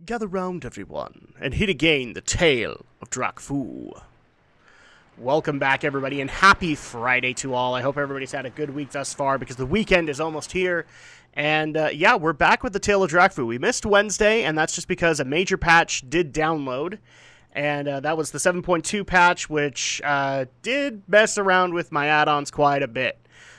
Gather round, everyone, and hear again the tale of Drakfu. Welcome back, everybody, and happy Friday to all. I hope everybody's had a good week thus far, because the weekend is almost here. And, yeah, we're back with the tale of Drakfu. We missed Wednesday, and that's just because a major patch did download. And that was the 7.2 patch, which did mess around with my add-ons quite a bit,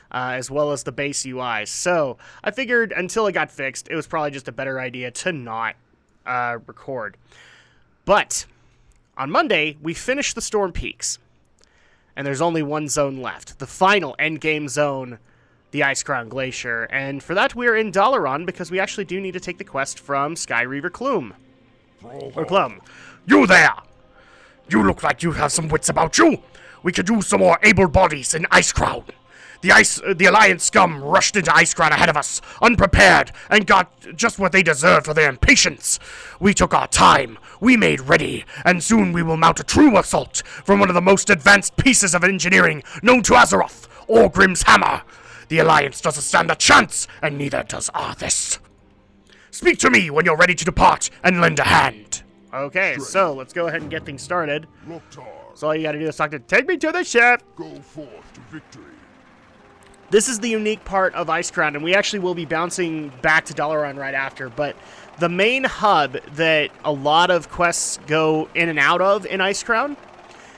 as well as the base UI. So I figured until it got fixed, it was probably just a better idea to not record. But on Monday, we finished the Storm Peaks, and there's only one zone left, the final endgame zone, the Icecrown Glacier. And for that, we're in Dalaran, because we actually do need to take the quest from Skyreaver Clum. Or Clum. You there! You look like you have some wits about you. We could use some more able bodies in Icecrown. The Alliance scum rushed into Icecrown ahead of us, unprepared, and got just what they deserved for their impatience. We took our time, we made ready, and soon we will mount a true assault from one of the most advanced pieces of engineering known to Azeroth, Orgrim's Hammer. The Alliance doesn't stand a chance, and neither does Arthas. Speak to me when you're ready to depart and lend a hand. Okay, so let's go ahead and get things started. Loktar, So all you gotta do is talk to take me to the ship. go forth to victory. This is the unique part of Icecrown, and we actually will be bouncing back to Dalaran right after, but the main hub that a lot of quests go in and out of in Icecrown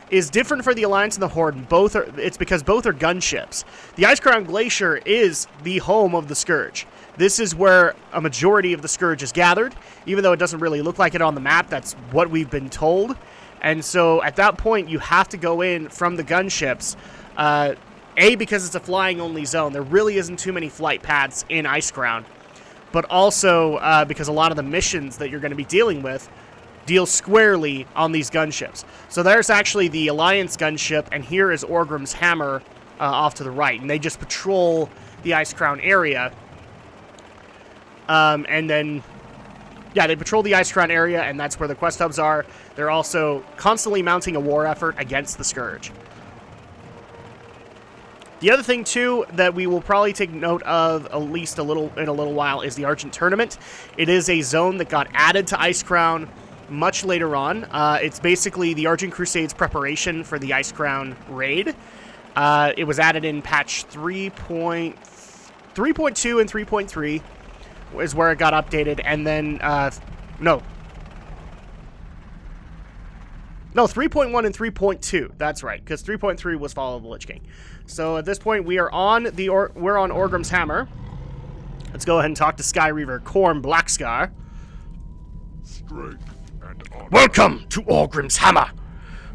is different for the Alliance and the Horde. It's because both are gunships. The Icecrown Glacier is the home of the Scourge. This is where a majority of the Scourge is gathered, even though it doesn't really look like it on the map. That's what we've been told. And so at that point, you have to go in from the gunships, because it's a flying-only zone. There really isn't too many flight paths in Icecrown, but also because a lot of the missions that you're going to be dealing with deal squarely on these gunships. So there's actually the Alliance gunship, and here is Orgrim's Hammer off to the right, and they just patrol the Icecrown area. And then, yeah, they patrol the Icecrown area, and that's where the quest hubs are. They're also constantly mounting a war effort against the Scourge. The other thing, too, that we will probably take note of at least in a little while is the Argent Tournament. It is a zone that got added to Icecrown much later on. It's basically the Argent Crusade's preparation for the Icecrown raid. It was added in patch 3.2 and 3.3 is where it got updated, and then, no, 3.1 and 3.2. That's right, because 3.3 was Fall of the Lich King. So at this point, we are on we're on Orgrim's Hammer. Let's go ahead and talk to Skyreaver Corm Blackscar. Strength and honor. Welcome to Orgrim's Hammer.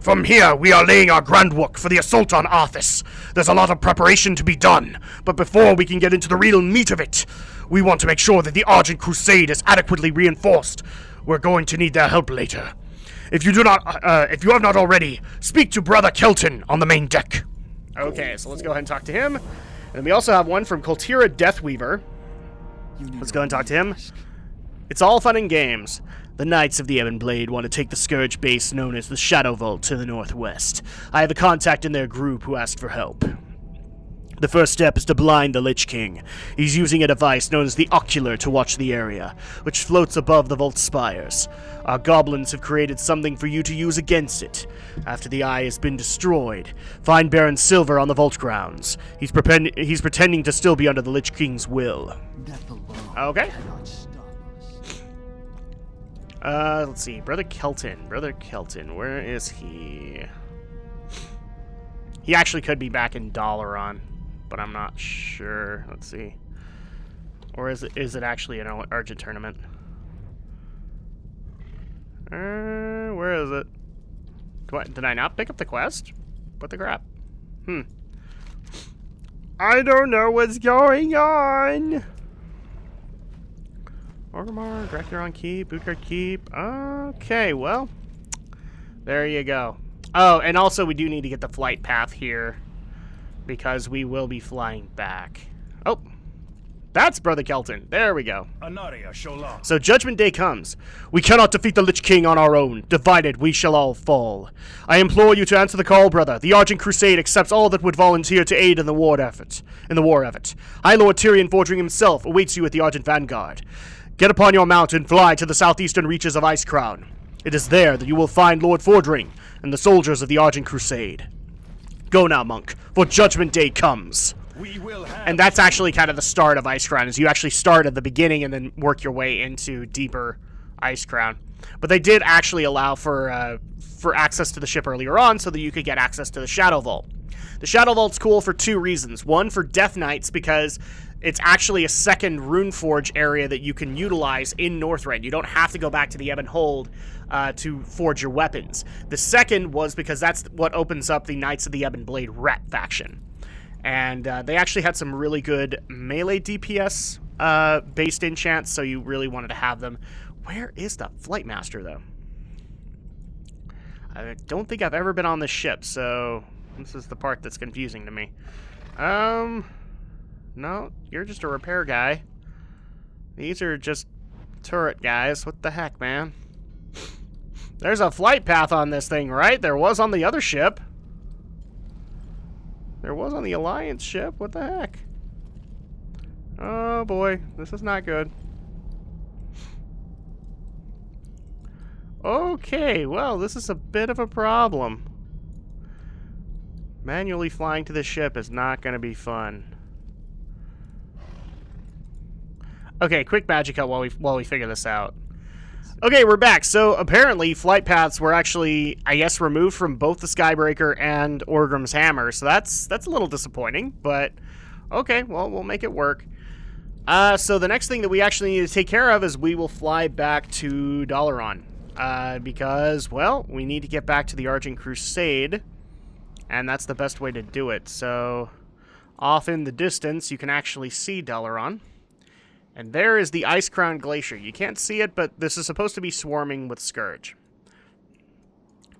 From here, we are laying our groundwork for the assault on Arthas. There's a lot of preparation to be done, but before we can get into the real meat of it, we want to make sure that the Argent Crusade is adequately reinforced. We're going to need their help later. If you have not already, speak to Brother Kelton on the main deck. Okay, so let's go ahead and talk to him. And then we also have one from Koltira Deathweaver. Let's go ahead and talk to him. It's all fun and games. The Knights of the Ebon Blade want to take the Scourge base known as the Shadow Vault to the northwest. I have a contact in their group who asked for help. The first step is to blind the Lich King. He's using a device known as the Ocular to watch the area, which floats above the vault spires. Our goblins have created something for you to use against it. After the eye has been destroyed, find Baron Silver on the vault grounds. He's pretending to still be under the Lich King's will. Okay. Let's see. Brother Kelton, where is he? He actually could be back in Dalaran, but I'm not sure. Let's see. Or is it actually an Argent Tournament? Where is it? Did I not pick up the quest? What the crap? I don't know what's going on. Orgrimmar, Drak Keep, Bootguard Keep. Okay, well, there you go. Oh, and also we do need to get the flight path here, because we will be flying back. Oh, that's Brother Kelton. There we go. So Judgment Day comes. We cannot defeat the Lich King on our own. Divided, we shall all fall. I implore you to answer the call, brother. The Argent Crusade accepts all that would volunteer to aid in the war effort. Highlord Tirion Fordring himself awaits you at the Argent Vanguard. Get upon your mount and fly to the southeastern reaches of Icecrown. It is there that you will find Lord Fordring and the soldiers of the Argent Crusade. Go now, monk, for Judgment Day comes. We will have. And that's actually kind of the start of Icecrown, is you actually start at the beginning and then work your way into deeper Icecrown. But they did actually allow for access to the ship earlier on so that you could get access to the Shadow Vault. The Shadow Vault's cool for 2 reasons. One, for Death Knights, because it's actually a second Runeforge area that you can utilize in Northrend. You don't have to go back to the Ebon Hold to forge your weapons. The second was because that's what opens up the Knights of the Ebon Blade Ret faction. And they actually had some really good melee DPS based enchants, so you really wanted to have them. Where is the Flight Master, though? I don't think I've ever been on this ship, so this is the part that's confusing to me. No, you're just a repair guy. These are just turret guys. What the heck, man? There's a flight path on this thing, right? There was on the other ship. There was on the Alliance ship. What the heck? Oh boy, this is not good. Okay, well, this is a bit of a problem. Manually flying to the ship is not going to be fun. Okay, quick magic cut while we figure this out. Okay, we're back. So apparently flight paths were actually, I guess, removed from both the Skybreaker and Orgrim's Hammer. So that's a little disappointing, but okay, well, we'll make it work. So the next thing that we actually need to take care of is we will fly back to Dalaran. Because, well, we need to get back to the Argent Crusade, and that's the best way to do it. So off in the distance, you can actually see Dalaran. And there is the Icecrown Glacier. You can't see it, but this is supposed to be swarming with Scourge.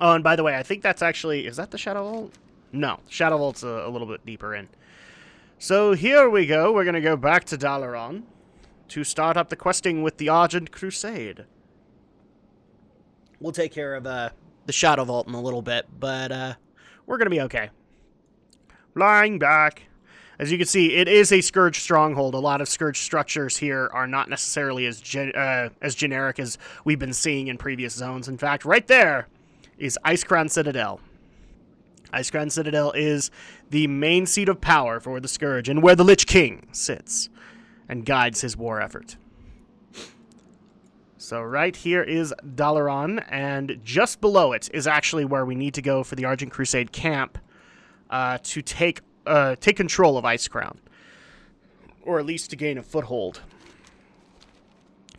Oh, and by the way, I think that's actually... Is that the Shadow Vault? No, Shadow Vault's a little bit deeper in. So here we go. We're going to go back to Dalaran to start up the questing with the Argent Crusade. We'll take care of the Shadow Vault in a little bit, but we're going to be okay. Flying back. As you can see, it is a Scourge stronghold. A lot of Scourge structures here are not necessarily as generic as we've been seeing in previous zones. In fact, right there is Icecrown Citadel. Icecrown Citadel is the main seat of power for the Scourge, and where the Lich King sits and guides his war effort. So right here is Dalaran, and just below it is actually where we need to go for the Argent Crusade camp to take control of Icecrown, or at least to gain a foothold.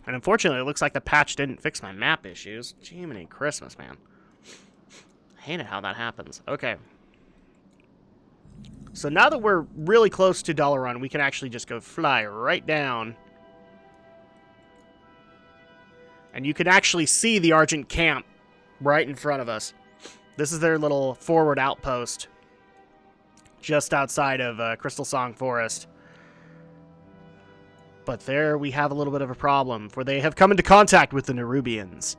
And unfortunately, it looks like the patch didn't fix my map issues. Jiminy Christmas, man. I hate it how that happens. Okay. So now that we're really close to Dalaran, we can actually just go fly right down. And you can actually see the Argent camp right in front of us. This is their little forward outpost just outside of Crystal Song Forest. But there we have a little bit of a problem, for they have come into contact with the Nerubians.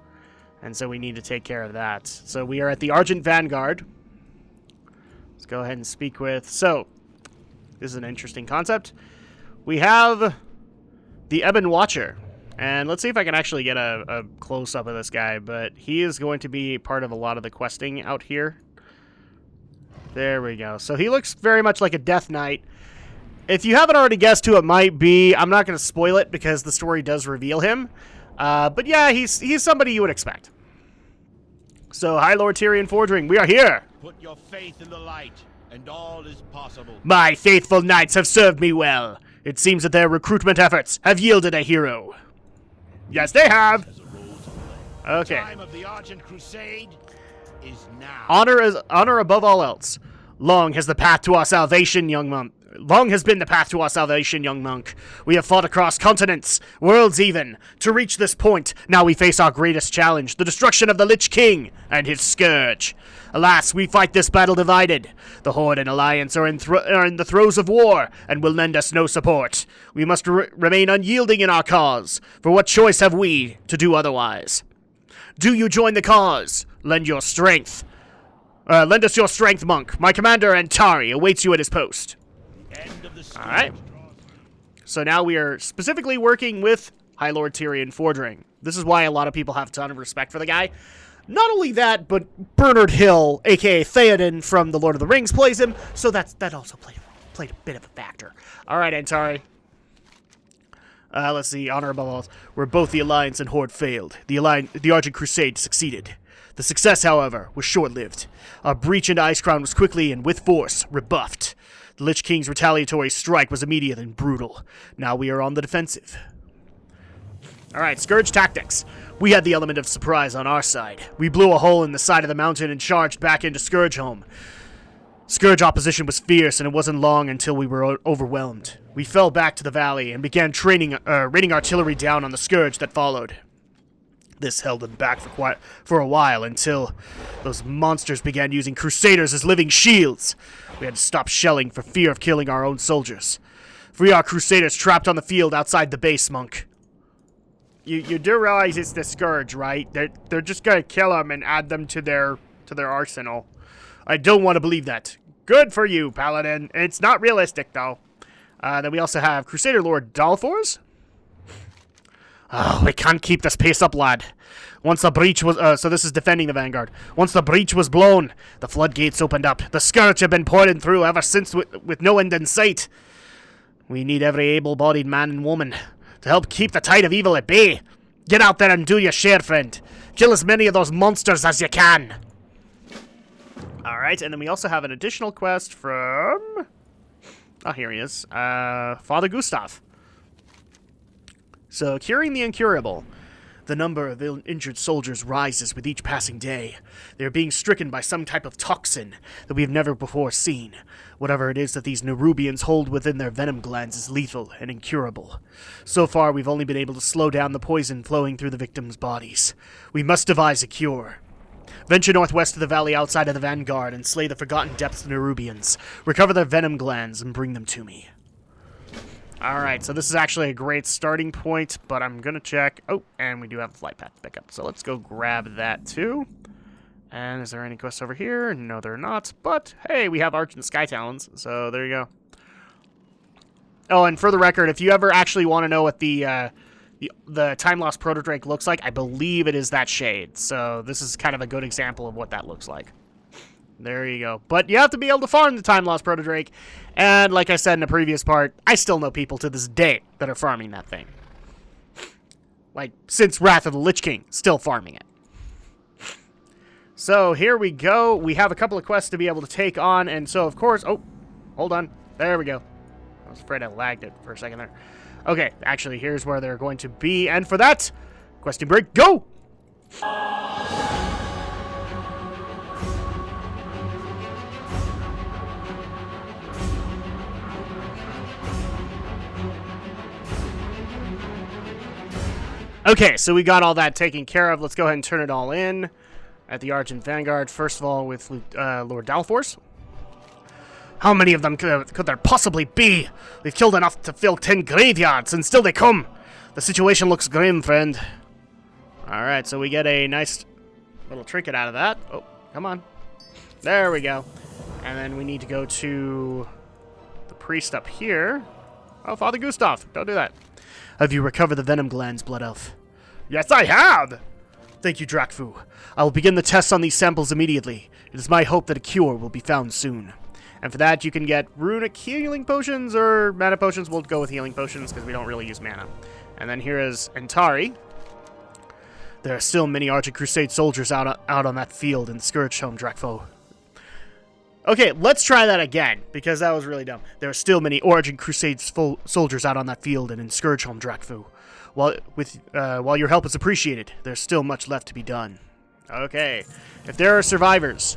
And so we need to take care of that. So we are at the Argent Vanguard. Let's go ahead and speak with... So, this is an interesting concept. We have the Ebon Watcher. And let's see if I can actually get a close-up of this guy. But he is going to be part of a lot of the questing out here. There we go. So he looks very much like a Death Knight. If you haven't already guessed who it might be, I'm not going to spoil it because the story does reveal him. But yeah, he's somebody you would expect. So, Highlord Tirion Fordring, we are here. Put your faith in the light, and all is possible. My faithful knights have served me well. It seems that their recruitment efforts have yielded a hero. Yes, they have. Okay. The time of the Argent Crusade is now. Honor above all else. Long has the path to our salvation, young monk. Long has been the path to our salvation, young monk. We have fought across continents, worlds even. To reach this point, now we face our greatest challenge, the destruction of the Lich King and his scourge. Alas, we fight this battle divided. The Horde and Alliance are in the throes of war and will lend us no support. We must remain unyielding in our cause, for what choice have we to do otherwise? Do you join the cause? Lend your strength. Lend us your strength, monk. My commander, Antari, awaits you at his post. End of the Alright. So now we are specifically working with Highlord Tirion Fordring. This is why a lot of people have a ton of respect for the guy. Not only that, but Bernard Hill, a.k.a. Theoden from The Lord of the Rings, plays him, so that also played a bit of a factor. All right, Antari. Let's see, honor above all. Where both the Alliance and Horde failed, the Argent Crusade succeeded. The success, however, was short-lived. Our breach into Icecrown was quickly and with force rebuffed. The Lich King's retaliatory strike was immediate and brutal. Now we are on the defensive. Alright, Scourge tactics. We had the element of surprise on our side. We blew a hole in the side of the mountain and charged back into Scourgeholm. Scourge opposition was fierce, and it wasn't long until we were overwhelmed. We fell back to the valley and began raining artillery down on the Scourge that followed. This held them back for a while until those monsters began using Crusaders as living shields. We had to stop shelling for fear of killing our own soldiers. Free our Crusaders trapped on the field outside the base, Monk. You do realize it's the Scourge, right? They're just gonna kill them and add them to their arsenal. I don't want to believe that. Good for you, Paladin. It's not realistic, though. Then we also have Crusader Lord Dalfors. Oh, we can't keep this pace up, lad. Once the breach was... so this is defending the Vanguard. Once the breach was blown, the floodgates opened up. The Scourge have been pouring through ever since with no end in sight. We need every able-bodied man and woman to help keep the tide of evil at bay. Get out there and do your share, friend. Kill as many of those monsters as you can. Alright, and then we also have an additional quest from... Oh, here he is. Father Gustav. So, curing the incurable. The number of injured soldiers rises with each passing day. They are being stricken by some type of toxin that we have never before seen. Whatever it is that these Nerubians hold within their venom glands is lethal and incurable. So far, we've only been able to slow down the poison flowing through the victims' bodies. We must devise a cure. Venture northwest of the valley outside of the Vanguard and slay the forgotten depths of Nerubians. Recover their venom glands and bring them to me. Alright, so this is actually a great starting point, but I'm going to check. Oh, and we do have a flight path to pick up, so let's go grab that too. And is there any quests over here? No, there are not, but hey, we have Argent Sky Talons, so there you go. Oh, and for the record, if you ever actually want to know what the Time-Lost Proto-Drake looks like, I believe it is that shade, so this is kind of a good example of what that looks like. There you go. But you have to be able to farm the Time-Lost Proto-Drake. And like I said in the previous part, I still know people to this day that are farming that thing. Like, since Wrath of the Lich King, still farming it. So, here we go. We have a couple of quests to be able to take on. And so, of course... Oh, hold on. There we go. I was afraid I lagged it for a second there. Okay, actually, here's where they're going to be. And for that, question break, go! Okay, so we got all that taken care of. Let's go ahead and turn it all in at the Argent Vanguard. First of all, with Lord Dalfors. How many of them could there possibly be? We've killed enough to fill 10 graveyards, and still they come. The situation looks grim, friend. Alright, so we get a nice little trinket out of that. Oh, come on. There we go. And then we need to go to the priest up here. Oh, Father Gustav, don't do that. Have you recovered the venom glands, Blood Elf? Yes, I have! Thank you, Drakfu. I will begin the tests on these samples immediately. It is my hope that a cure will be found soon. And for that, you can get runic healing potions or mana potions. We'll go with healing potions because we don't really use mana. And then here is Antari. There are still many Argent Crusade soldiers out on that field in the Scourgeholm, Drakfu. Okay, let's try that again, because that was really dumb. There are still many Argent Crusade soldiers out on that field and in Scourgeholm, Drakfu. While your help is appreciated, there's still much left to be done. Okay, if there are survivors,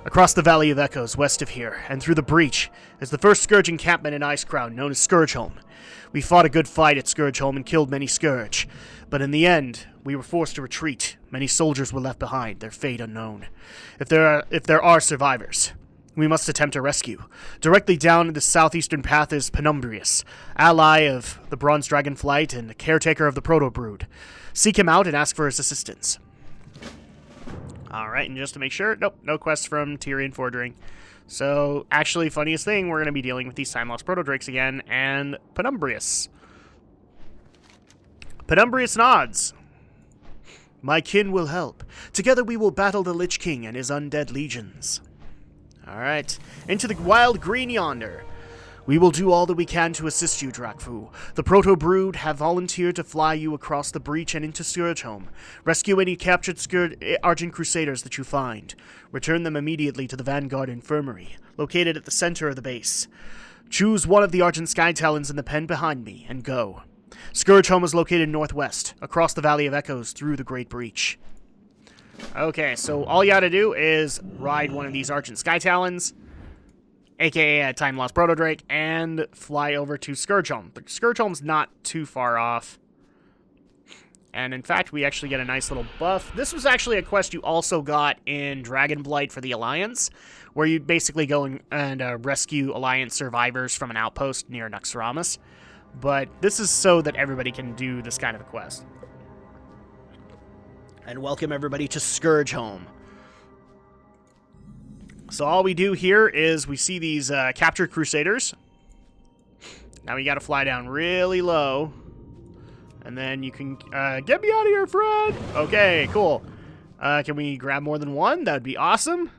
across the Valley of Echoes, west of here, and through the breach, is the first Scourge encampment in Icecrown, known as Scourgeholm. We fought a good fight at Scourgeholm and killed many Scourge, but in the end, we were forced to retreat. Many soldiers were left behind, their fate unknown. If there are survivors, we must attempt a rescue. Directly down the southeastern path is Penumbrius, ally of the Bronze Dragon Flight and caretaker of the Proto-Brood. Seek him out and ask for his assistance. Alright, and just to make sure, nope, no quests from Tirion Fordring. So, actually, funniest thing, we're going to be dealing with these Time-Lost Proto-Drakes again, and Penumbrius. Penumbrious nods. My kin will help. Together we will battle the Lich King and his undead legions. Alright, into the wild green yonder. We will do all that we can to assist you, Drakfu. The Proto-Brood have volunteered to fly you across the breach and into Scourgeholm. Rescue any captured Argent Crusaders that you find. Return them immediately to the Vanguard Infirmary, located at the center of the base. Choose one of the Argent Sky Talons in the pen behind me, and go. Scourgeholm is located northwest, across the Valley of Echoes through the Great Breach. Okay, so all you gotta do is ride one of these Argent Sky Talons, aka a Time Lost Proto Drake, and fly over to Scourgeholm. The Scourgeholm's not too far off. And in fact, we actually get a nice little buff. This was actually a quest you also got in Dragonblight for the Alliance, where you basically go and rescue Alliance survivors from an outpost near Naxxramas. But this is so that everybody can do this kind of a quest. And welcome everybody to Scourgeholm. So all we do here is we see these captured Crusaders. Now we gotta fly down really low. And then you can, get me out of here, friend! Okay, cool. Can we grab more than one? That would be awesome.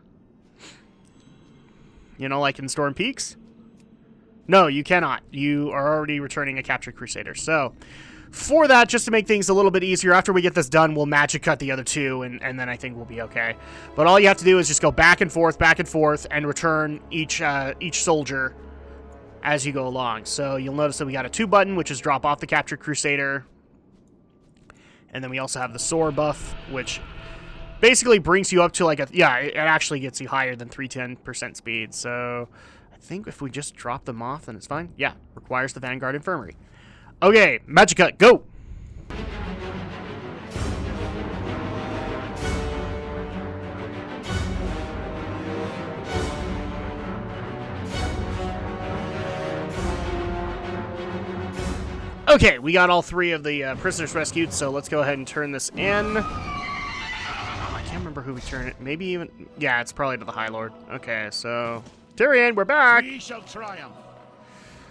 You know, like in Storm Peaks? No, you cannot. You are already returning a captured Crusader. So, for that, just to make things a little bit easier, after we get this done, we'll magic cut the other two, and then I think we'll be okay. But all you have to do is just go back and forth, and return each soldier as you go along. So you'll notice that we got a 2 button, which is drop off the captured Crusader. And then we also have the soar buff, which basically brings you up to like a... Yeah, it actually gets you higher than 310% speed. So I think if we just drop them off, then it's fine. Yeah, requires the Vanguard Infirmary. Okay, magic cut, go! Okay, we got all 3 of the prisoners rescued, so let's go ahead and turn this in. I can't remember who we turn it. Maybe even... Yeah, it's probably to the Highlord. Okay, so... Tirion, we're back! We shall triumph.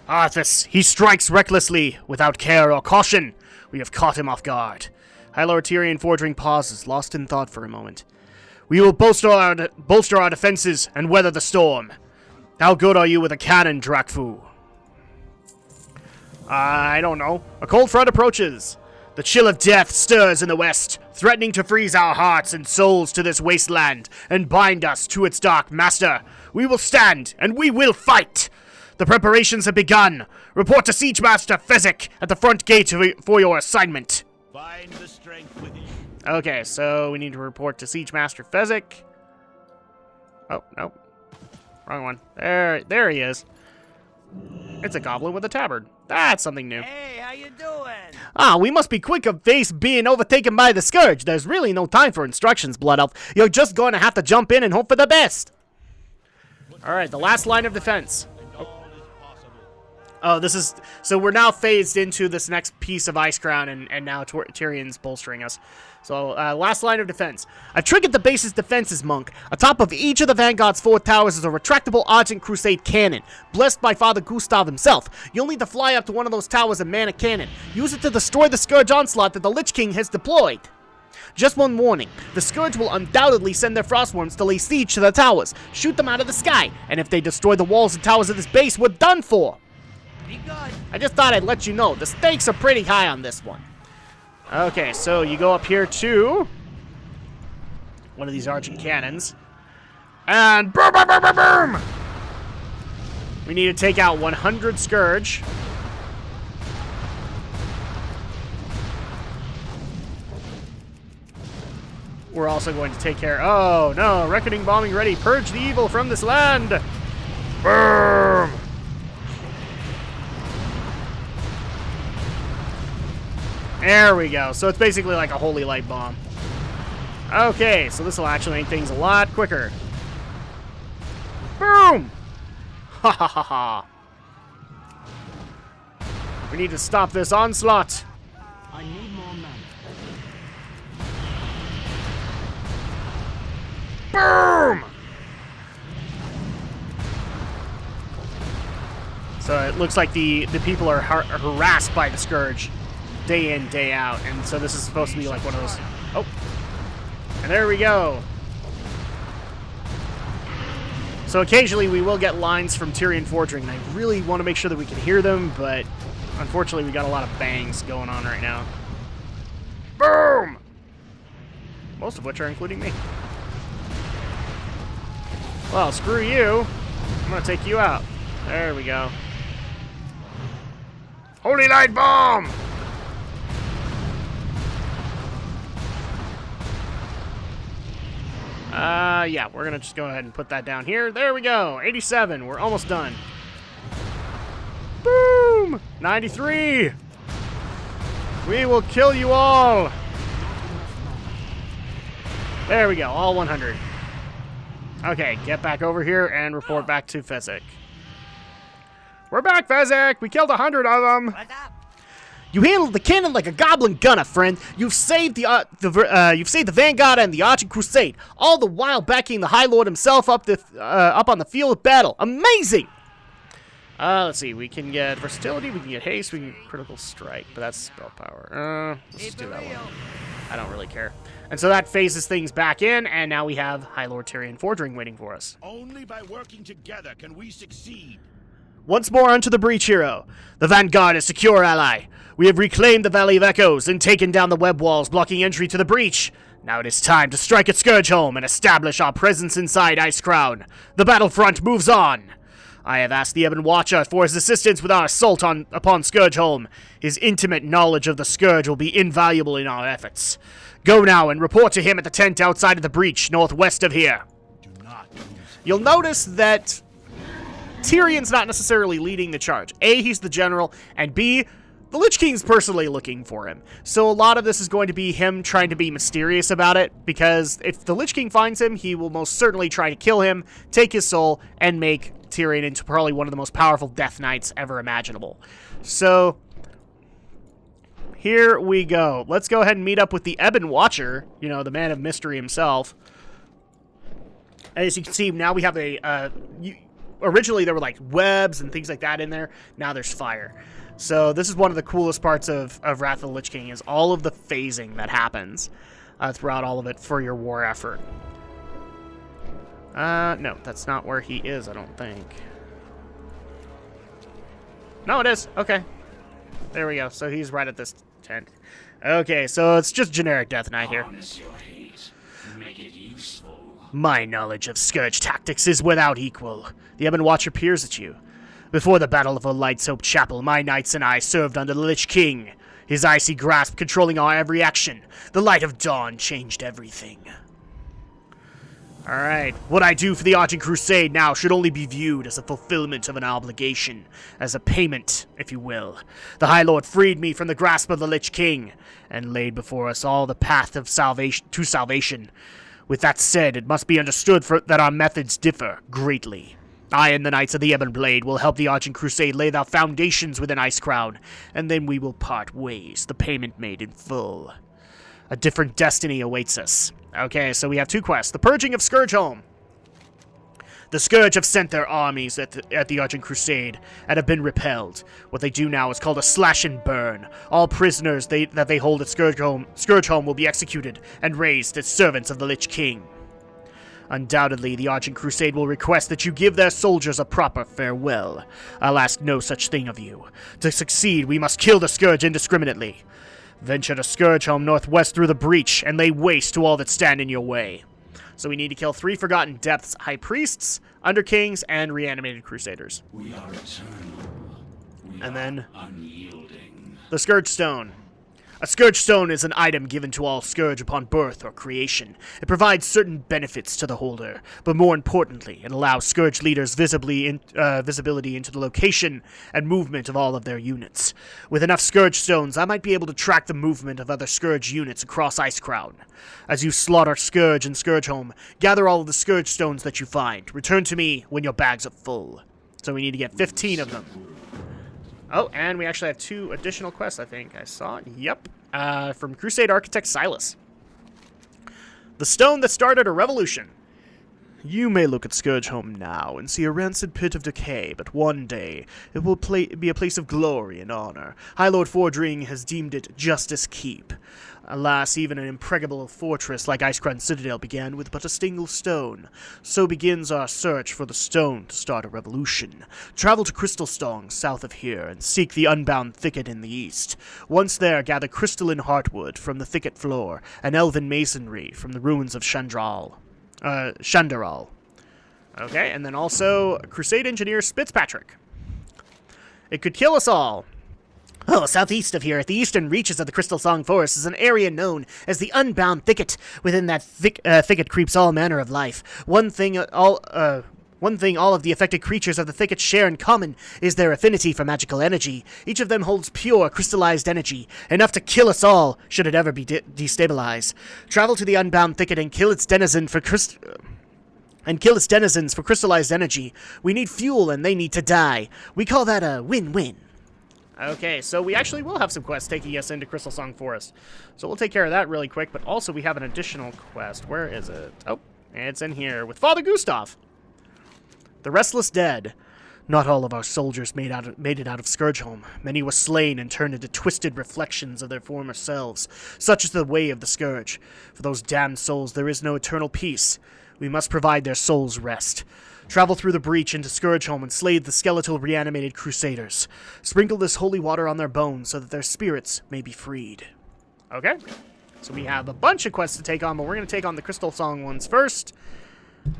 Arthas, he strikes recklessly, without care or caution. We have caught him off guard. Highlord Tirion Fordring pauses, lost in thought for a moment. We will bolster our defenses and weather the storm. How good are you with a cannon, Drakfu? I don't know. A cold front approaches. The chill of death stirs in the west, threatening to freeze our hearts and souls to this wasteland and bind us to its dark master. We will stand, and we will fight! The preparations have begun. Report to Siege Master Fezzik at the front gate for your assignment. Find the strength within. Okay, so we need to report to Siege Master Fezzik. Oh, no. Wrong one. There he is. It's a goblin with a tabard. That's something new. Hey, how you doing? Ah, we must be quick of face being overtaken by the Scourge. There's really no time for instructions, Blood Elf. You're just going to have to jump in and hope for the best. Alright, the last line of defense. Oh, this is... So we're now phased into this next piece of Icecrown, and now Tyrion's bolstering us. So, last line of defense. I've triggered the base's defenses, Monk. Atop of each of the Vanguard's 4 towers is a retractable Argent Crusade cannon, blessed by Father Gustav himself. You'll need to fly up to one of those towers and man a cannon. Use it to destroy the Scourge onslaught that the Lich King has deployed. Just one warning. The Scourge will undoubtedly send their Frostworms to lay siege to the towers. Shoot them out of the sky, and if they destroy the walls and towers of this base, we're done for. Be good. I just thought I'd let you know. The stakes are pretty high on this one. Okay, so you go up here to one of these Argent cannons. And boom, boom, boom, boom, boom! We need to take out 100 Scourge. We're also going to take care... Oh, no. Reckoning bombing ready. Purge the evil from this land. Boom! There we go. So it's basically like a holy light bomb. Okay, so this will actually make things a lot quicker. Boom! Ha ha ha ha. We need to stop this onslaught. I need more men. Boom! So it looks like the people are harassed by the Scourge. day in, day out. And so this is supposed to be like one of those... Oh. And there we go. So occasionally we will get lines from Tirion Fordring, and I really want to make sure that we can hear them, but unfortunately we got a lot of bangs going on right now. Boom! Most of which are including me. Well, screw you. I'm going to take you out. There we go. Holy Light Bomb! Yeah, we're gonna just go ahead and put that down here. There we go. 87. We're almost done. Boom! 93. We will kill you all. There we go. All 100. Okay, get back over here and report back to Fezzik. We're back, Fezzik. We killed 100 of them. What's up? You handled the cannon like a goblin gunner, friend. You've saved the Vanguard and the Argent Crusade, all the while backing the Highlord himself up on the field of battle. Amazing! Let's see. We can get versatility, we can get haste, we can get critical strike, but that's spell power. Let's just do that one. I don't really care. And so that phases things back in, and now we have Highlord Tirion Fordring waiting for us. Only by working together can we succeed. Once more onto the breach, hero. The Vanguard is secure ally. We have reclaimed the Valley of Echoes and taken down the web walls blocking entry to the breach. Now it is time to strike at Scourgeholm and establish our presence inside Icecrown. The battlefront moves on. I have asked the Ebon Watcher for his assistance with our assault upon Scourgeholm. His intimate knowledge of the Scourge will be invaluable in our efforts. Go now and report to him at the tent outside of the breach, northwest of here. Do not lose. You'll notice that Tyrion's not necessarily leading the charge. A, he's the general, and B, the Lich King's personally looking for him. So a lot of this is going to be him trying to be mysterious about it, because if the Lich King finds him, he will most certainly try to kill him, take his soul, and make Tyrion into probably one of the most powerful Death Knights ever imaginable. So here we go. Let's go ahead and meet up with the Ebon Watcher, you know, the man of mystery himself. As you can see, now we have originally there were like webs and things like that in there. Now there's fire. So this is one of the coolest parts of Wrath of the Lich King, is all of the phasing that happens throughout all of it for your war effort. No, that's not where he is, I don't think. No, it is. Okay. There we go. So he's right at this tent. Okay, so it's just generic Death Knight here. Harness your hate. Make it useful. My knowledge of Scourge tactics is without equal. The Ebon Watcher peers at you. Before the Battle of the Light Soap Chapel, my knights and I served under the Lich King. His icy grasp controlling our every action. The light of dawn changed everything. Alright, what I do for the Argent Crusade now should only be viewed as a fulfillment of an obligation, as a payment, if you will. The High Lord freed me from the grasp of the Lich King, and laid before us all the path of salvation. With that said, it must be understood that our methods differ greatly. I and the Knights of the Ebon Blade will help the Argent Crusade lay the foundations within Icecrown, and then we will part ways, the payment made in full. A different destiny awaits us. Okay, so we have two quests. The Purging of Scourgeholm. The Scourge have sent their armies at the Argent Crusade and have been repelled. What they do now is called a slash and burn. All prisoners that they hold at Scourgeholm will be executed and raised as servants of the Lich King. Undoubtedly, the Argent Crusade will request that you give their soldiers a proper farewell. I'll ask no such thing of you. To succeed, we must kill the Scourge indiscriminately. Venture to Scourgeholm northwest through the breach, and lay waste to all that stand in your way. So we need to kill 3 Forgotten Depths High Priests, Underkings, and Reanimated Crusaders. We are eternal. We And are then unyielding. the Scourge Stone. A Scourge Stone is an item given to all Scourge upon birth or creation. It provides certain benefits to the holder, but more importantly, it allows Scourge leaders visibility into the location and movement of all of their units. With enough Scourge Stones, I might be able to track the movement of other Scourge units across Icecrown. As you slaughter Scourge in Scourgeholm, gather all of the Scourge Stones that you find. Return to me when your bags are full. So we need to get 15 of them. Oh, and we actually have 2 additional quests, I think. I saw it. Yep. From Crusade Architect Silas. The stone that started a revolution. You may look at Scourgeholm now and see a rancid pit of decay, but one day it will be a place of glory and honor. Highlord Fordring has deemed it Justice Keep. Alas, even an impregnable fortress like Icecrown Citadel began with but a single stone. So begins our search for the stone to start a revolution. Travel to Crystalstone, south of here, and seek the Unbound Thicket in the east. Once there, gather crystalline heartwood from the thicket floor, and elven masonry from the ruins of Shandaral. Okay, and then also Crusade Engineer Spitzpatrick. It could kill us all. Oh, southeast of here, at the eastern reaches of the Crystal Song Forest, is an area known as the Unbound Thicket. Within that thicket creeps all manner of life. One thing all of the affected creatures of the thicket share in common is their affinity for magical energy. Each of them holds pure, crystallized energy, enough to kill us all, should it ever be destabilized. Travel to the Unbound Thicket and kill its denizens for crystallized energy. We need fuel and they need to die. We call that a win-win. Okay, so we actually will have some quests taking us into Crystal Song Forest. So we'll take care of that really quick, but also we have an additional quest. Where is it? Oh, it's in here with Father Gustav. The Restless Dead. Not all of our soldiers made it out of Scourgeholm. Many were slain and turned into twisted reflections of their former selves. Such is the way of the Scourge. For those damned souls, there is no eternal peace. We must provide their souls rest. Travel through the breach into Scourgeholm and slay the skeletal reanimated crusaders. Sprinkle this holy water on their bones so that their spirits may be freed. Okay, so we have a bunch of quests to take on, but we're going to take on the Crystal Song ones first.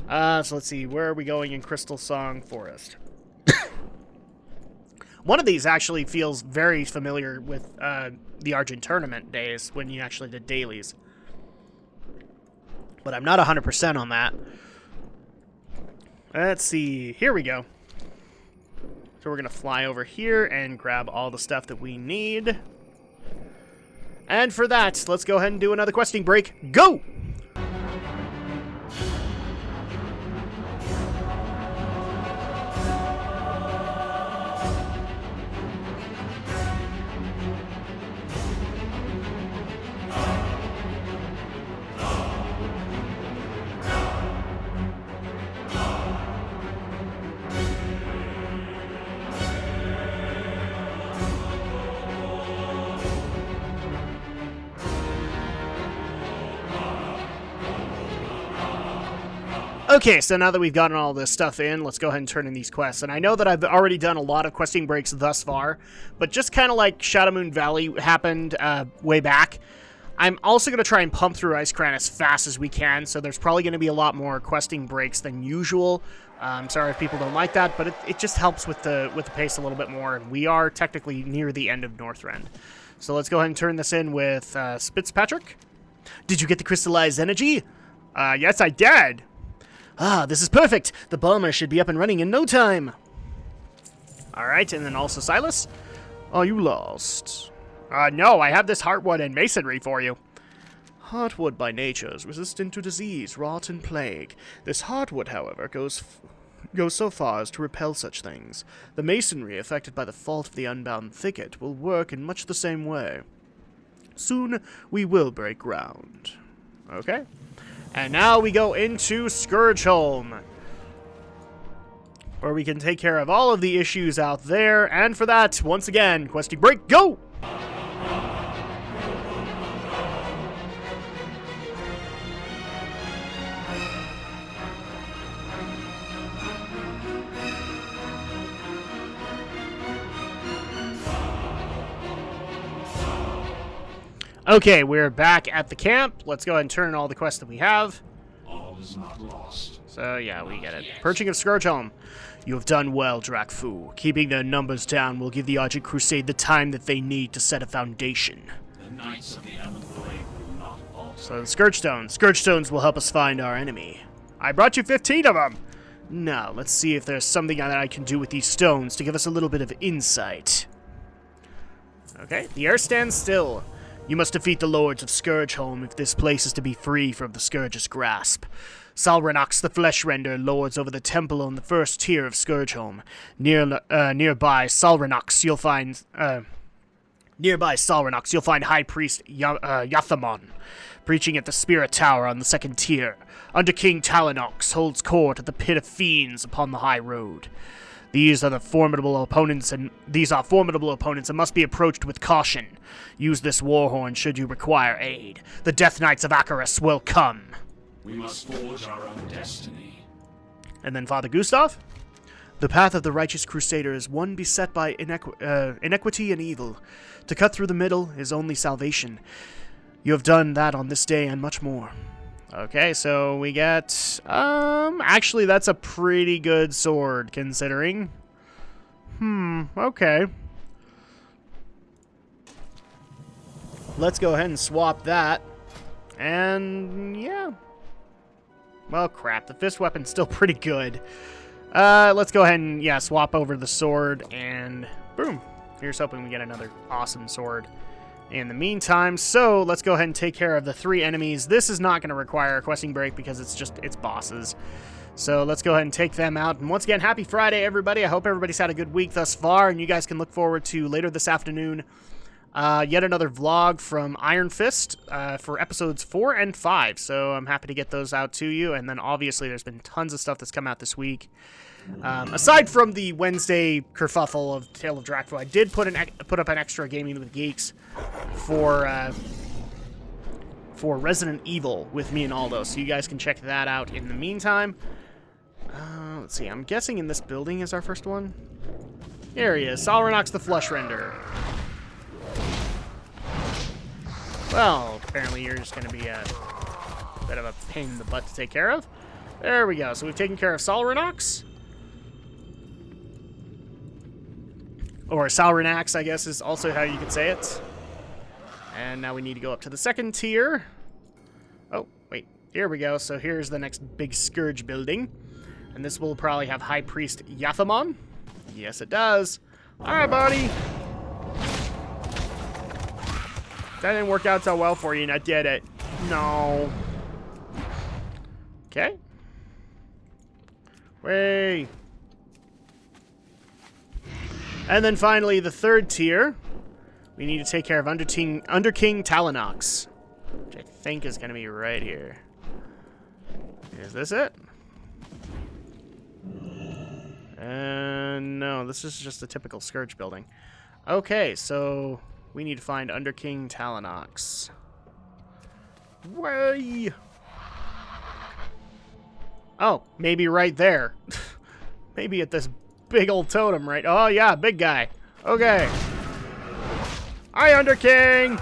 So let's see, where are we going in Crystal Song Forest? One of these actually feels very familiar with the Argent Tournament days when you actually did dailies. But I'm not 100% on that. Let's see. Here we go. So we're going to fly over here and grab all the stuff that we need. And for that, let's go ahead and do another questing break. Go! Okay, so now that we've gotten all this stuff in, let's go ahead and turn in these quests. And I know that I've already done a lot of questing breaks thus far, but just kind of like Shadow Moon Valley happened way back, I'm also going to try and pump through Icecrown as fast as we can, so there's probably going to be a lot more questing breaks than usual. I'm sorry if people don't like that, but it just helps with the pace a little bit more, and we are technically near the end of Northrend. So let's go ahead and turn this in with Spitzpatrick. Did you get the crystallized energy? Yes, I did. Ah, this is perfect. The bomber should be up and running in no time. Alright, and then also Silas. Are you lost? No, I have this heartwood and masonry for you. Heartwood by nature is resistant to disease, rot, and plague. This heartwood, however, goes so far as to repel such things. The masonry affected by the fault of the Unbound Thicket will work in much the same way. Soon we will break ground. Okay. And now we go into Scourgeholm, where we can take care of all of the issues out there. And for that, once again, questing break, go! Okay, we're back at the camp. Let's go ahead and turn in all the quests that we have. All is not lost. So, yeah, we get it. Perching of Scourgeholm. You have done well, Drakfu. Keeping their numbers down will give the Argent Crusade the time that they need to set a foundation. The Knights of the Elemental Blade will not alter. So, the Scourgestones. Scourgestones will help us find our enemy. I brought you 15 of them! Now, let's see if there's something that I can do with these stones to give us a little bit of insight. Okay, the air stands still. You must defeat the Lords of Scourgeholm if this place is to be free from the Scourge's grasp. Salranox the Fleshrender lords over the temple on the first tier of Scourgeholm. Nearby Salranox, you'll find Nearby Salranox, you'll find High Priest Yathamon preaching at the Spirit Tower on the 2nd tier. Under King Talanox holds court at the Pit of Fiends upon the High Road. These are formidable opponents and must be approached with caution. Use this warhorn should you require aid. The Death Knights of Acaris will come. We must forge our own destiny. And then Father Gustav? The path of the righteous crusader is one beset by inequity and evil. To cut through the middle is only salvation. You have done that on this day and much more. Okay, so we get... actually, that's a pretty good sword, considering. Okay. Let's go ahead and swap that. And, yeah. Well, crap, the fist weapon's still pretty good. Let's go ahead and, yeah, swap over the sword, and boom. Here's hoping we get another awesome sword in the meantime. So, let's go ahead and take care of the 3 enemies. This is not going to require a questing break because it's bosses. So, let's go ahead and take them out. And once again, happy Friday, everybody. I hope everybody's had a good week thus far, and you guys can look forward to later this afternoon yet another vlog from Iron Fist for episodes 4 and 5. So, I'm happy to get those out to you. And then, obviously, there's been tons of stuff that's come out this week. Aside from the Wednesday kerfuffle of Tale of Drakfu, I did put up an extra Gaming with Geeks for Resident Evil with me and Aldo, so you guys can check that out in the meantime. Let's see, I'm guessing in this building is our first one. Here he is, Salranox the Flush Render. Well, apparently you're just going to be a bit of a pain in the butt to take care of. There we go, so we've taken care of Salranox. Or Salranax, I guess, is also how you could say it. And now we need to go up to the 2nd tier. Oh, wait. Here we go. So here's the next big Scourge building. And this will probably have High Priest Yathamon. Yes, it does. Alright, buddy. That didn't work out so well for you, now did it? No. Okay. Way. And then finally, the 3rd tier. We need to take care of Under King Talanox, which I think is going to be right here. Is this it? No, this is just a typical Scourge building. Okay, so we need to find Under King Talanox. Way! Oh, maybe right there. Maybe at this big old totem, right? Oh, yeah, big guy. Okay. Hi, Under King!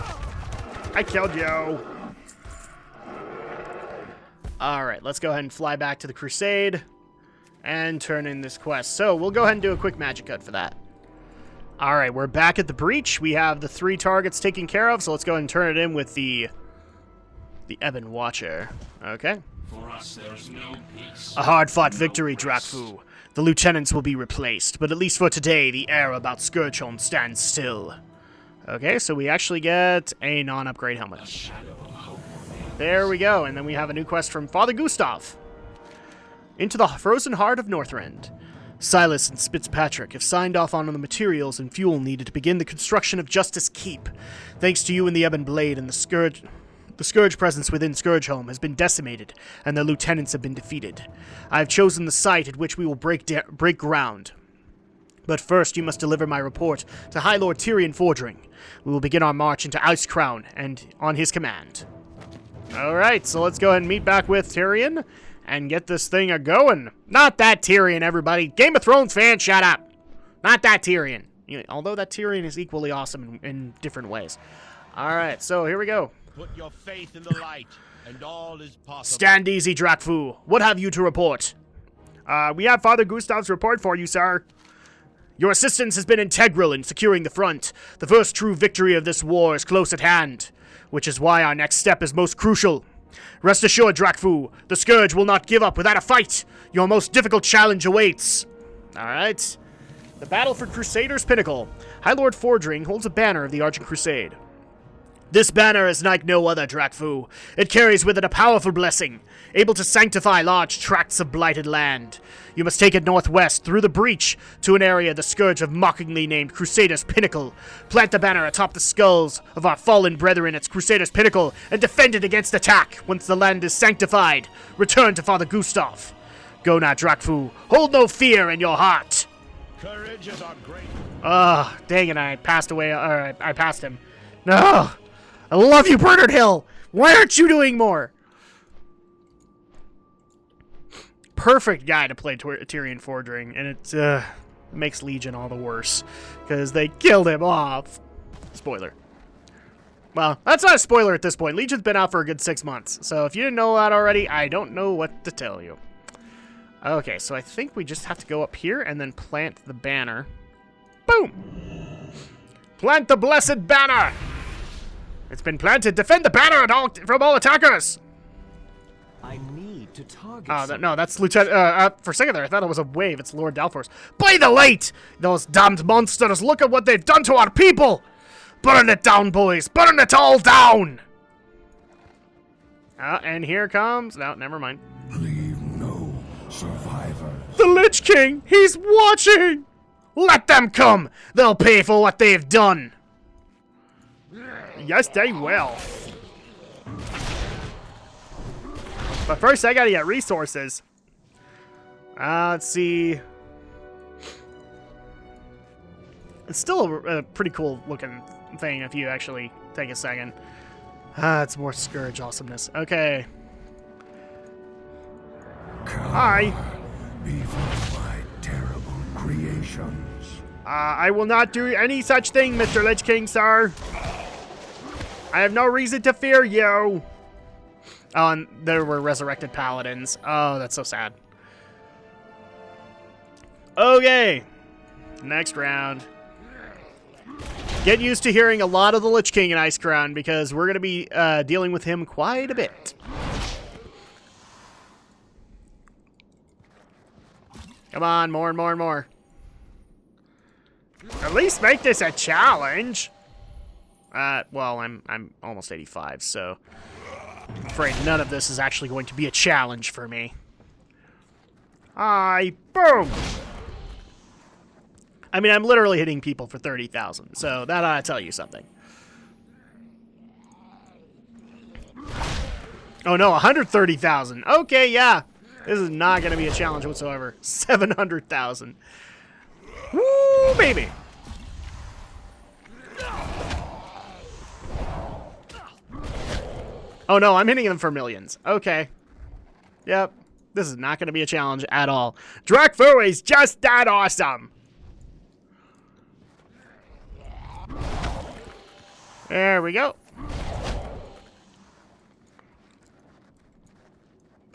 I killed you. Alright, let's go ahead and fly back to the Crusade and turn in this quest. So, we'll go ahead and do a quick magic cut for that. Alright, we're back at the breach. We have the 3 targets taken care of, so let's go ahead and turn it in with the Ebon Watcher. Okay. For us, there's no peace. A hard-fought victory, Drakfu. The lieutenants will be replaced, but at least for today, the air about Scourgeholm stands still. Okay, so we actually get a non-upgrade helmet. There we go, and then we have a new quest from Father Gustav. Into the frozen heart of Northrend. Silas and Fitzpatrick have signed off on the materials and fuel needed to begin the construction of Justice Keep. Thanks to you and the Ebon Blade, and the Scourge presence within Scourgeholm has been decimated, and their lieutenants have been defeated. I have chosen the site at which we will break ground. But first, you must deliver my report to Highlord Tirion Fordring. We will begin our march into Icecrown, and on his command. Alright, so let's go ahead and meet back with Tirion, and get this thing a-going. Not that Tirion, everybody. Game of Thrones fans, shut up. Not that Tirion. Although that Tirion is equally awesome in different ways. Alright, so here we go. Put your faith in the light, and all is possible. Stand easy, Drakfu. What have you to report? We have Father Gustav's report for you, sir. Your assistance has been integral in securing the front. The first true victory of this war is close at hand, which is why our next step is most crucial. Rest assured, Drakfu, the Scourge will not give up without a fight. Your most difficult challenge awaits. Alright. The battle for Crusader's Pinnacle. Highlord Fordring holds a banner of the Argent Crusade. This banner is like no other, Drakfu. It carries with it a powerful blessing, able to sanctify large tracts of blighted land. You must take it northwest, through the breach, to an area the scourge of mockingly named Crusader's Pinnacle. Plant the banner atop the skulls of our fallen brethren at Crusader's Pinnacle, and defend it against attack. Once the land is sanctified, return to Father Gustav. Go now, Drakfu. Hold no fear in your heart. Courage is our great. Ah, dang it, I passed away, or I passed him. No! I love you, Bernard Hill! Why aren't you doing more? Perfect guy to play Tirion Fordring, and it makes Legion all the worse, because they killed him off. Spoiler. Well, that's not a spoiler at this point. Legion's been out for a good 6 months, so if you didn't know that already, I don't know what to tell you. Okay, so I think we just have to go up here and then plant the banner. Boom! Plant the blessed banner! It's been planted. Defend the banner from all attackers! I need to target. Oh, no, that's Lieutenant. For a second there, I thought it was a wave. It's Lord Dalforce. By the light! Those damned monsters! Look at what they've done to our people! Burn it down, boys! Burn it all down! And here comes. No, never mind. Leave no survivors. The Lich King! He's watching! Let them come! They'll pay for what they've done! Yes, they will. But first, I gotta get resources. Let's see. It's still a pretty cool looking thing if you actually take a second. It's more Scourge awesomeness. Okay. Hi. Before my terrible creations. I will not do any such thing, Mr. Lich King, sir. I have no reason to fear you. Oh, and there were resurrected paladins. Oh, that's so sad. Okay. Next round. Get used to hearing a lot of the Lich King in Icecrown because we're going to be dealing with him quite a bit. Come on, more and more and more. At least make this a challenge. Well, I'm almost 85, so I'm afraid none of this is actually going to be a challenge for me. Boom! I mean, I'm literally hitting people for 30,000, so that ought to tell you something. Oh no, 130,000. Okay, yeah. This is not going to be a challenge whatsoever. 700,000. Woo, baby! Oh no, I'm hitting them for millions. Okay. Yep. This is not going to be a challenge at all. Drakfu is just that awesome. There we go.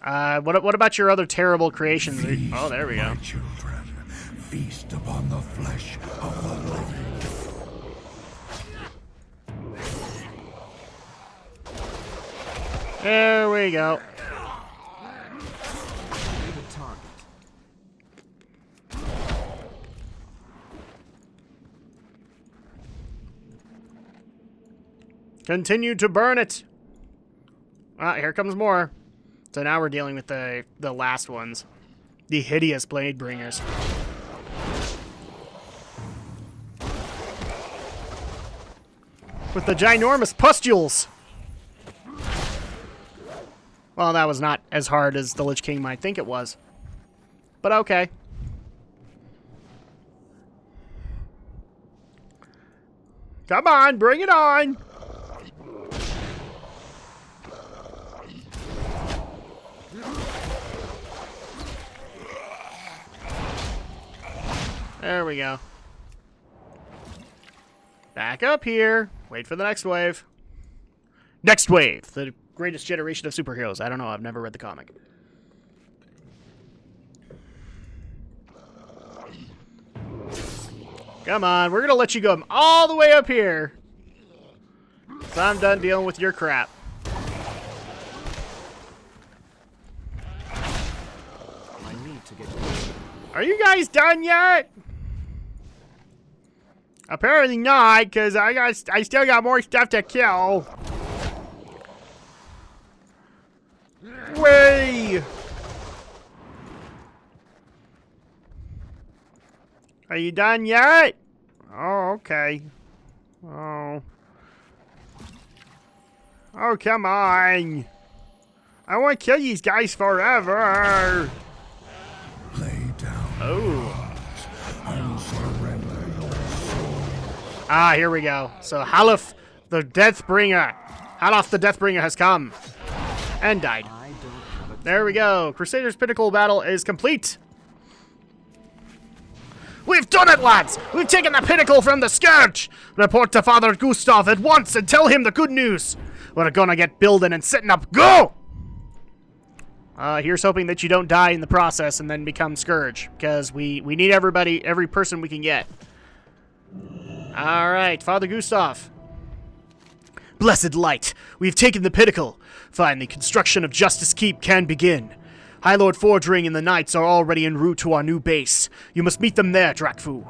What about your other terrible creations? Feast, Oh, there we go. my children, feast upon the flesh of the living. There we go. The target. Continue to burn it. Ah, here comes more. So now we're dealing with the last ones. The hideous blade bringers. With the ginormous pustules. Well, that was not as hard as the Lich King might think it was. But okay. Come on, bring it on! There we go. Back up here. Wait for the next wave. Next wave. The greatest generation of superheroes. I don't know. I've never read the comic. Come on. We're going to let you go all the way up here. So I'm done dealing with your crap. I need to get. Are you guys done yet? Apparently not, because I still got more stuff to kill. Way! Are you done yet? Oh, okay. Oh. Oh, come on. I want to kill these guys forever. Lay down Oh. and surrender your soul. Ah, here we go. So Halif, the Deathbringer. Halif, the Deathbringer has come. And died. I don't have a There we go. Crusader's Pinnacle battle is complete. We've done it, lads! We've taken the pinnacle from the Scourge! Report to Father Gustav at once and tell him the good news. We're gonna get building and setting up. Go! Here's hoping that you don't die in the process and then become Scourge, because we need every person we can get. Alright, Father Gustav. Blessed light, we've taken the pinnacle. Finally, construction of Justice Keep can begin. Highlord Fordring and the Knights are already en route to our new base. You must meet them there, Drakfu.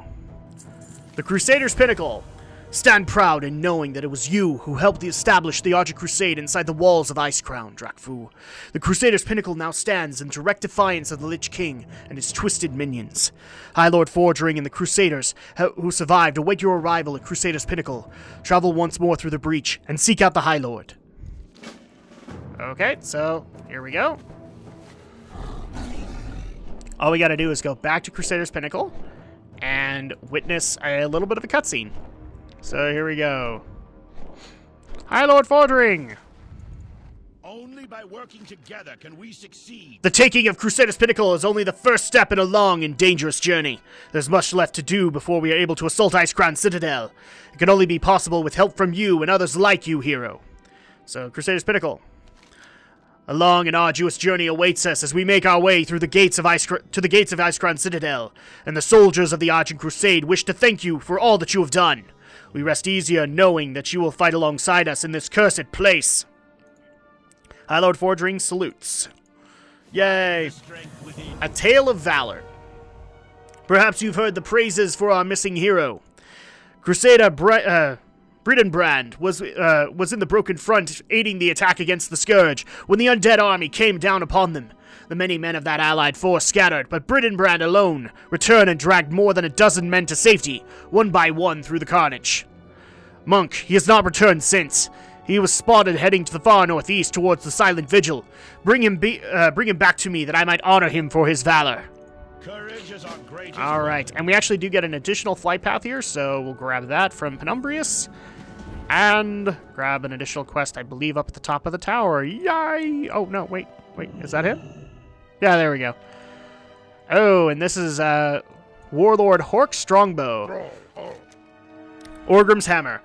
The Crusader's Pinnacle. Stand proud in knowing that it was you who helped establish the Argent Crusade inside the walls of Icecrown, Drakfu. The Crusader's Pinnacle now stands in direct defiance of the Lich King and his twisted minions. Highlord Fordring and the Crusaders who survived await your arrival at Crusader's Pinnacle. Travel once more through the breach and seek out the High Lord. Okay, so here we go. All we gotta do is go back to Crusader's Pinnacle and witness a little bit of a cutscene. So here we go. Highlord Fordring! Only by working together can we succeed. The taking of Crusader's Pinnacle is only the first step in a long and dangerous journey. There's much left to do before we are able to assault Icecrown Citadel. It can only be possible with help from you and others like you, hero. So, Crusader's Pinnacle. A long and arduous journey awaits us as we make our way through the gates of to the gates of Icecrown Citadel, and the soldiers of the Argent Crusade wish to thank you for all that you have done. We rest easier knowing that you will fight alongside us in this cursed place. Highlord Fordring salutes. Yay! A Tale of Valor. Perhaps you've heard the praises for our missing hero. Crusader Bridenbrand was in the broken front aiding the attack against the Scourge when the undead army came down upon them. The many men of that allied force scattered, but Bridenbrand alone returned and dragged more than a dozen men to safety, one by one through the carnage. Monk, he has not returned since. He was spotted heading to the far northeast towards the Silent Vigil. Bring him back to me that I might honor him for his valor. Courage is our greatest All right, and we actually do get an additional flight path here, so we'll grab that from Penumbrius. And grab an additional quest, I believe, up at the top of the tower. Yay! Oh, no, wait, is that him? Yeah, there we go. Oh, and this is, Warlord Hork Strongbow. Orgrim's Hammer.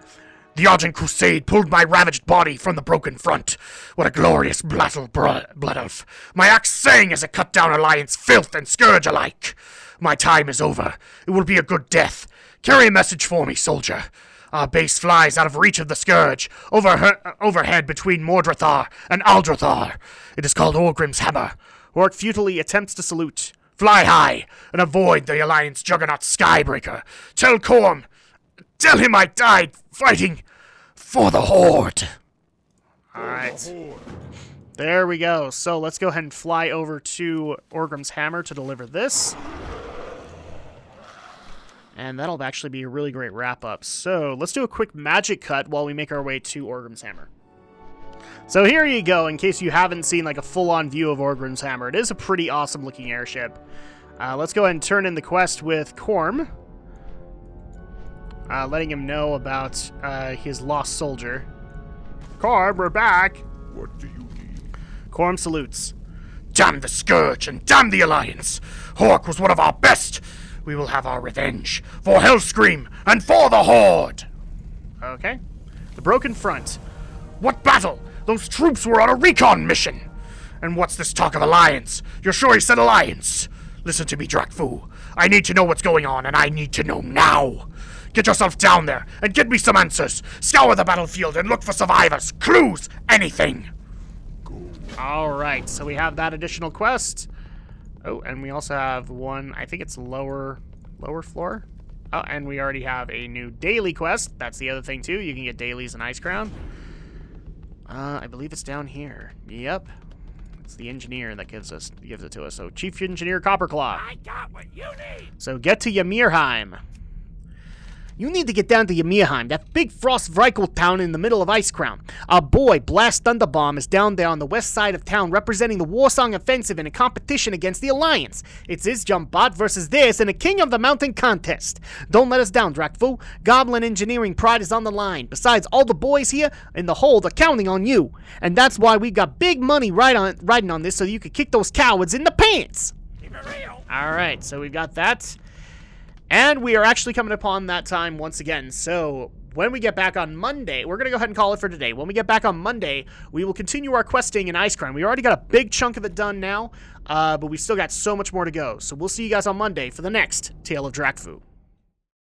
The Argent Crusade pulled my ravaged body from the broken front. What a glorious battle, Blood Elf. My axe sang as it cut down Alliance filth and Scourge alike. My time is over. It will be a good death. Carry a message for me, soldier. Our base flies out of reach of the Scourge, overhead between Mordrathar and Aldrathar. It is called Orgrim's Hammer. Hork futilely attempts to salute. Fly high and avoid the Alliance Juggernaut Skybreaker. Tell Corm, tell him I died fighting for the Horde. Alright. There we go. So let's go ahead and fly over to Orgrim's Hammer to deliver this. And that'll actually be a really great wrap-up. So let's do a quick magic cut while we make our way to Orgrim's Hammer. So here you go, in case you haven't seen like a full-on view of Orgrim's Hammer. It is a pretty awesome-looking airship. Let's go ahead and turn in the quest with Corm. Letting him know about his lost soldier. Corm, we're back! What do you need? Corm salutes. Damn the Scourge and damn the Alliance. Hork was one of our best. We will have our revenge for Hellscream and for the Horde. Okay. The Broken Front. What battle? Those troops were on a recon mission. And what's this talk of Alliance? You're sure he said Alliance? Listen to me, Drakfu. I need to know what's going on, and I need to know now. Get yourself down there and get me some answers. Scour the battlefield and look for survivors, clues, anything. Alright, so we have that additional quest. Oh, and we also have one, I think it's lower floor. Oh, and we already have a new daily quest. That's the other thing, too. You can get dailies in Icecrown. I believe it's down here. Yep. It's the engineer that gives it to us. So, Chief Engineer Copperclaw. I got what you need. So, get to Ymirheim. You need to get down to Ymirheim, that big frost Vrykle town in the middle of Icecrown. Our boy, Blast Thunderbomb, is down there on the west side of town representing the Warsong Offensive in a competition against the Alliance. It's his jump bot versus theirs in a King of the Mountain contest. Don't let us down, Drakfu. Goblin engineering pride is on the line. Besides, all the boys here in the hold are counting on you. And that's why we got big money riding on this so you can kick those cowards in the pants. Keep it real. Alright, so we've got that. And we are actually coming upon that time once again. So when we get back on Monday, we're going to go ahead and call it for today. When we get back on Monday, we will continue our questing in Icecrown. We already got a big chunk of it done now, but we still got so much more to go. So we'll see you guys on Monday for the next Tale of Drakfu.